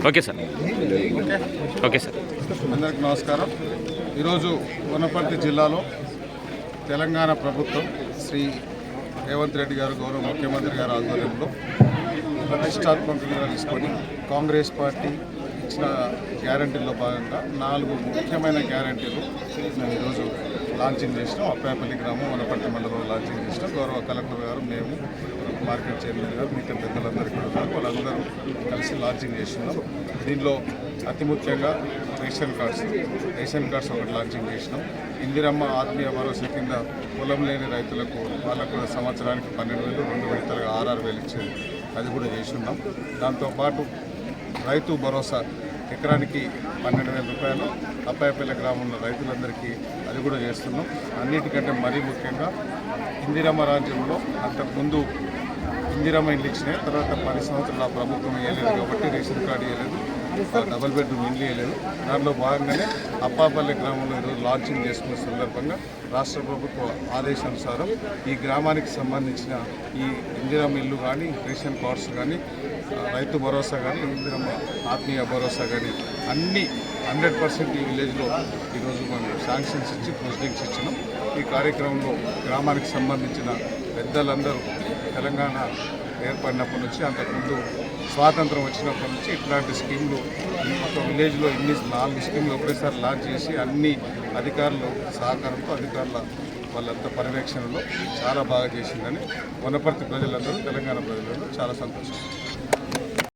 Okay sir. Okay sir. అందరికి నమస్కారం. ఈరోజు వనపర్తి జిల్లాలో తెలంగాణ ప్రభుత్వం శ్రీ రేవంత్ రెడ్డి గారు గౌరవ ముఖ్యమంత్రి గారి ఆధ్వర్యంలో ప్రతిష్టాత్మకంగా తీసుకొని కాంగ్రెస్ పార్టీ ఇచ్చిన గ్యారంటీల్లో భాగంగా 4 ముఖ్యమైన గ్యారంటీలు మేము ఈరోజు లాంచింగ్ చేసినాం. అప్పాయపల్లి గ్రామం వనపర్తి మండలంలో లాంచింగ్ చేసినాం. గౌరవ కలెక్టర్ గారు, మేము, మార్కెట్ చైర్మన్ గారు, మిగతా పెద్దలందరూ కూడా ఉన్నారు. వాళ్ళందరూ కలిసి లాంచింగ్ చేస్తున్నాం. దీనిలో అతి ముఖ్యంగా రేషన్ కార్డ్స్ ఒకటి లాంచింగ్ చేసినాం. ఇందిరమ్మ ఆత్మీయ భరోసా కింద పొలం లేని రైతులకు వాళ్ళకు సంవత్సరానికి 12,000, 2 విడతలుగా 6,000 ఇచ్చేది అది కూడా చేస్తున్నాం. దాంతోపాటు రైతు భరోసా ఎకరానికి 12,000 రూపాయలు అప్పాయపల్లి గ్రామంలో రైతులందరికీ అది కూడా చేస్తున్నాం. అన్నిటికంటే మరీ ముఖ్యంగా ఇందిరమ్మ రాజ్యంలో అంతకుముందు ఇందిరమ్మ ఇండ్లు ఇచ్చినాయి, తర్వాత 10 సంవత్సరాల ప్రభుత్వం ఇవ్వలేదు కాబట్టి రేషన్ కార్డు ఇవ్వలేదు, డబుల్ బెడ్రూమ్ ఇండ్లు ఇవ్వలేదు. దానిలో భాగంగానే అప్పాపల్లి గ్రామంలో ఈరోజు లాంచింగ్ చేసుకున్న సందర్భంగా రాష్ట్ర ప్రభుత్వ ఆదేశానుసారం ఈ గ్రామానికి సంబంధించిన ఈ ఇందిరమ్మ ఇల్లు కానీ, రేషన్ కార్డ్స్ కానీ, రైతు భరోసా కానీ, ఇందిరమ్మ ఆత్మీయ భరోసా కానీ అన్నీ 100% ఈ విలేజ్లో ఈరోజు మనం శాంక్షన్స్ ఇచ్చి ప్రొసీడింగ్స్ ఇచ్చినాం. ఈ కార్యక్రమంలో గ్రామానికి సంబంధించిన పెద్దలందరూ తెలంగాణ ఏర్పడినప్పటి నుంచి, అంతకుముందు స్వాతంత్రం వచ్చినప్పటి నుంచి ఇట్లాంటి స్కీమ్లు ఒక విలేజ్లో 4 స్కీమ్లు ఒకేసారి లాంచ్ చేసి అన్ని అధికారులు సహకారంతో, అధికారుల వాళ్ళంతా పర్యవేక్షణలో చాలా బాగా చేసిందని వనపర్తి ప్రజలందరూ, తెలంగాణ ప్రజలందరూ చాలా సంతోషం.